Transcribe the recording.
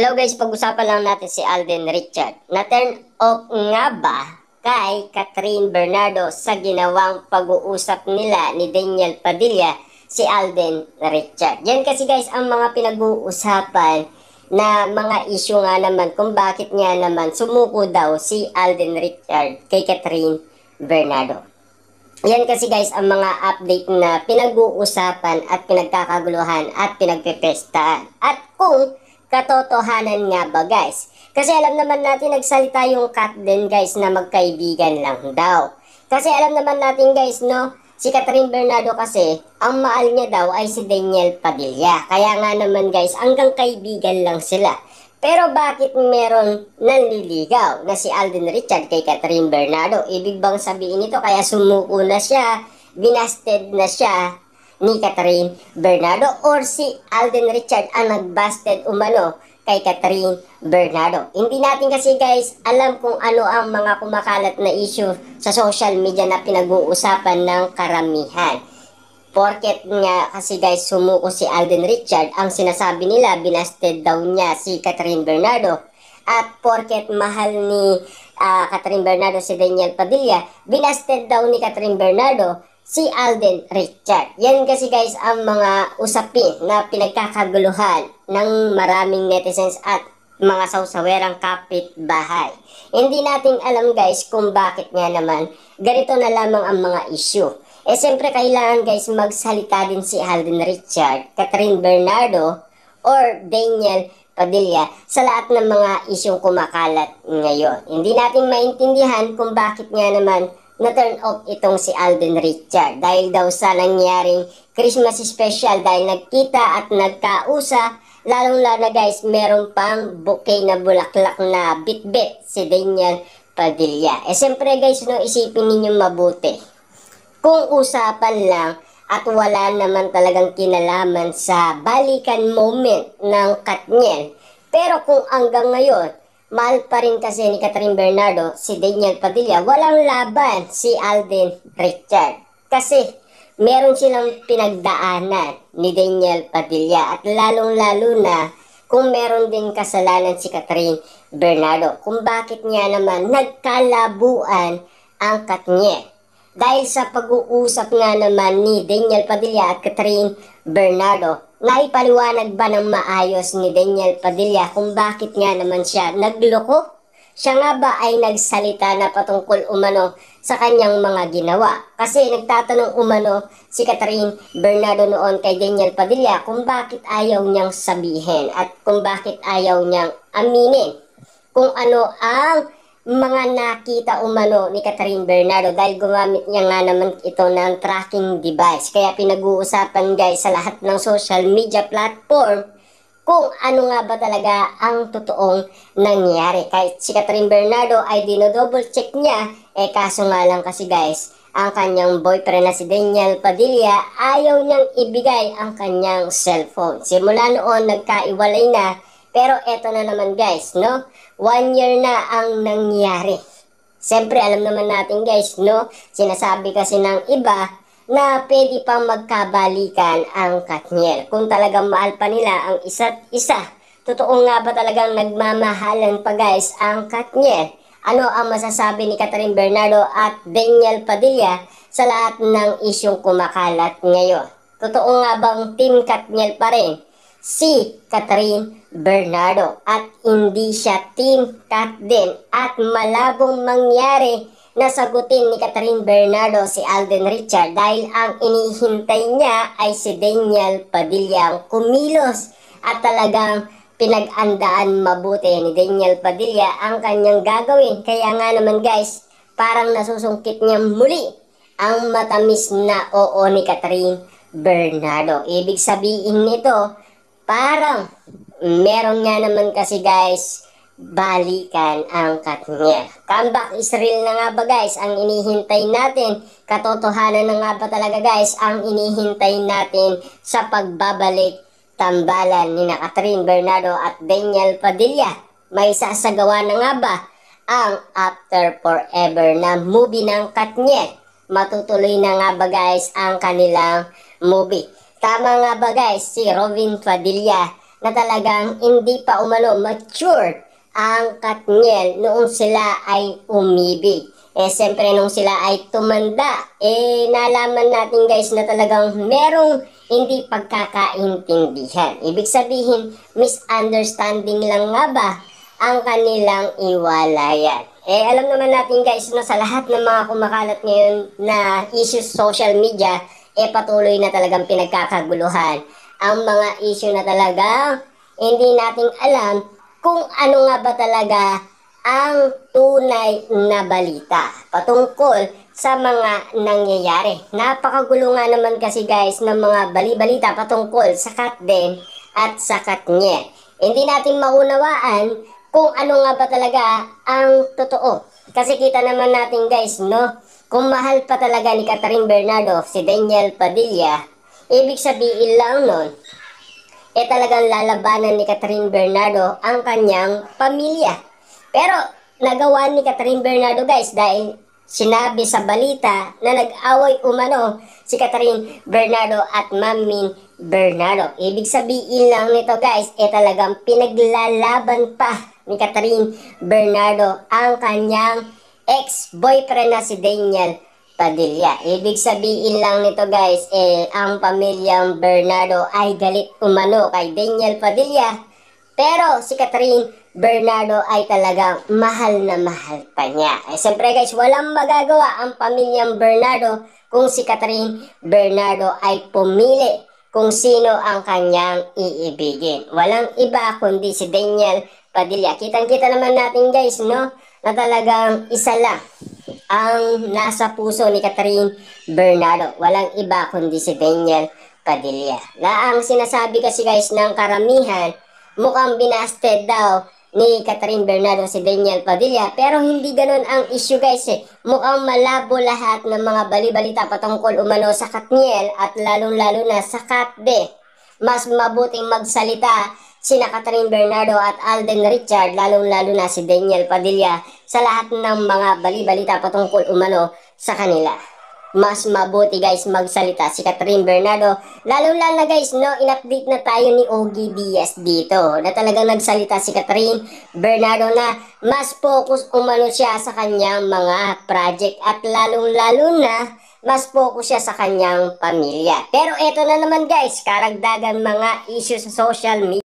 Hello guys, pag-usapan lang natin si Alden Richard. Na-turn off nga ba kay Catherine Bernardo sa ginawang pag-uusap nila ni Daniel Padilla si Alden Richard? Yan kasi guys ang mga pinag-uusapan na mga issue nga naman kung bakit nga naman sumuko daw si Alden Richard kay Catherine Bernardo. Yan kasi guys ang mga update na pinag-uusapan at pinagkakaguluhan at pinagpepestahan. At kung katotohanan nga ba guys? Kasi alam naman natin nagsalita yung Kat din guys na magkaibigan lang daw. Kasi alam naman natin guys no, si Catherine Bernardo kasi ang mahal niya daw ay si Daniel Padilla. Kaya nga naman guys hanggang kaibigan lang sila. Pero bakit meron nanliligaw na si Alden Richard kay Catherine Bernardo? Ibig bang sabihin nito kaya sumuko na siya, binasted na siya ni Catherine Bernardo, or si Alden Richard ang nagbasted umano kay Catherine Bernardo? Hindi natin kasi guys alam kung ano ang mga kumakalat na issue sa social media na pinag-uusapan ng karamihan. Porket nga kasi guys sumuko si Alden Richard, ang sinasabi nila binasted daw niya si Catherine Bernardo. At porket mahal ni Catherine Bernardo si Daniel Padilla, binasted daw ni Catherine Bernardo si Alden Richard. Yan kasi guys ang mga usapin na pinagkakaguluhan ng maraming netizens at mga sausawerang kapitbahay. Hindi natin alam guys kung bakit nga naman ganito na lamang ang mga issue. Eh siyempre kailangan guys magsalita din si Alden Richard, Catherine Bernardo, or Daniel Padilla sa lahat ng mga isyong kumakalat ngayon. Hindi natin maintindihan kung bakit nga naman na-turn off itong si Alden Richard. Dahil daw sa nangyaring Christmas special, dahil nagkita at nagkausa, lalong-lalo na guys, meron pang bouquet na bulaklak na bit-bit si Daniel Padilla. Eh siyempre guys, no, isipin ninyong mabuti. Kung usapan lang at wala naman talagang kinalaman sa balikan moment ng Katniel. Pero kung hanggang ngayon, mahal pa rin kasi ni Catherine Bernardo si Daniel Padilla, walang laban si Alden Richard. Kasi meron silang pinagdaanan ni Daniel Padilla at lalong-lalo na kung meron din kasalanan si Catherine Bernardo. Kung bakit niya naman nagkalabuan ang Katniel. Dahil sa pag-uusap nga naman ni Daniel Padilla at Catherine Bernardo, naipaliwanag ba ng maayos ni Daniel Padilla kung bakit nga naman siya nagloko? Siya nga ba ay nagsalita na patungkol umano sa kanyang mga ginawa? Kasi nagtatanong umano si Catherine Bernardo noon kay Daniel Padilla kung bakit ayaw niyang sabihin at kung bakit ayaw niyang aminin kung ano ang mga nakita umano ni Catherine Bernardo dahil gumamit niya nga naman ito ng tracking device. Kaya pinag-uusapan guys sa lahat ng social media platform kung ano nga ba talaga ang totoong nangyari. Kahit si Catherine Bernardo ay dinodouble check niya, eh kaso nga lang kasi guys, ang kanyang boyfriend na si Daniel Padilla ayaw niyang ibigay ang kanyang cellphone. Simula noon nagkaiwalay na, pero eto na naman guys, no? 1 year na ang nangyari. Siyempre, alam naman natin guys, no? Sinasabi kasi ng iba na pwede pang magkabalikan ang Katniel. Kung talagang mahal pa nila ang isa't isa. Totoo nga ba talagang nagmamahalan pa guys ang Katniel? Ano ang masasabi ni Catherine Bernardo at Daniel Padilla sa lahat ng isyong kumakalat ngayon? Totoo nga bang Team Katniel pa rin si Catherine Bernardo at hindi siya Team Kat din, at malabong mangyari na sagutin ni Catherine Bernardo si Alden Richard dahil ang inihintay niya ay si Daniel Padilla ang kumilos at talagang pinag-andaan mabuti ni Daniel Padilla ang kanyang gagawin. Kaya nga naman guys, parang nasusungkit niya muli ang matamis na oo ni Catherine Bernardo. Ibig sabihin nito, parang meron nga naman kasi guys balikan ang Katniel. Comeback is real na nga ba guys ang inihintay natin? Katotohanan na nga ba talaga guys ang inihintay natin sa pagbabalik tambalan ni Catherine Bernardo at Daniel Padilla? May sasagawa na nga ba ang After Forever na movie ng Katniel? Matutuloy na nga ba guys ang kanilang movie? Tama nga ba guys si Robin Padilla na talagang hindi pa umano mature ang Katniel noong sila ay umibig. Siyempre nung sila ay tumanda, nalaman natin guys na talagang merong hindi pagkakaintindihan. Ibig sabihin, misunderstanding lang nga ba ang kanilang iwalayan. Alam naman natin guys na sa lahat ng mga kumakalat ngayon na issues social media, patuloy na talagang pinagkakaguluhan ang mga issue na talagang hindi nating alam kung ano nga ba talaga ang tunay na balita patungkol sa mga nangyayari. Napakagulo nga naman kasi guys ng mga bali-balita patungkol sa Katden at sa Katniel. Hindi natin maunawaan kung ano nga ba talaga ang totoo. Kasi kita naman natin guys, no? Kung mahal pa talaga ni Catherine Bernardo si Daniel Padilla, ibig sabihin lang nun, talagang lalabanan ni Catherine Bernardo ang kanyang pamilya. Pero nagawa ni Catherine Bernardo guys dahil sinabi sa balita na nag-away umano si Catherine Bernardo at Mamin Bernardo. Ibig sabihin lang nito guys, talagang pinaglalaban pa ni Catherine Bernardo ang kanyang ex-boyfriend na si Daniel Padilla. Ibig sabihin lang nito guys, ang pamilyang Bernardo ay galit umano kay Daniel Padilla. Pero si Catherine Bernardo ay talagang mahal na mahal pa niya. Siyempre guys, walang magagawa ang pamilyang Bernardo kung si Catherine Bernardo ay pumili kung sino ang kanyang iibigin. Walang iba kundi si Daniel Padilla. Kitang-kita naman natin guys, no? Na talagang isa lang ang nasa puso ni Catherine Bernardo. Walang iba kundi si Daniel Padilla. Na ang sinasabi kasi guys ng karamihan, mukhang binasted daw ni Catherine Bernardo si Daniel Padilla. Pero hindi ganun ang issue guys Mukhang malabo lahat ng mga bali-balita patungkol umano sa Katniel at lalong-lalo na sa Katde. Mas mabuting magsalita sina Catherine Bernardo at Alden Richard, lalong-lalo na si Daniel Padilla, sa lahat ng mga bali-balita patungkol umano sa kanila. Mas mabuti guys magsalita si Catherine Bernardo. Lalo-lalo na guys, no, in-update na tayo ni Ogie Diaz dito na talagang nagsalita si Catherine Bernardo na mas focus umano siya sa kanyang mga project at lalong-lalo na mas focus siya sa kanyang pamilya. Pero eto na naman guys, karagdagan mga issues sa social media.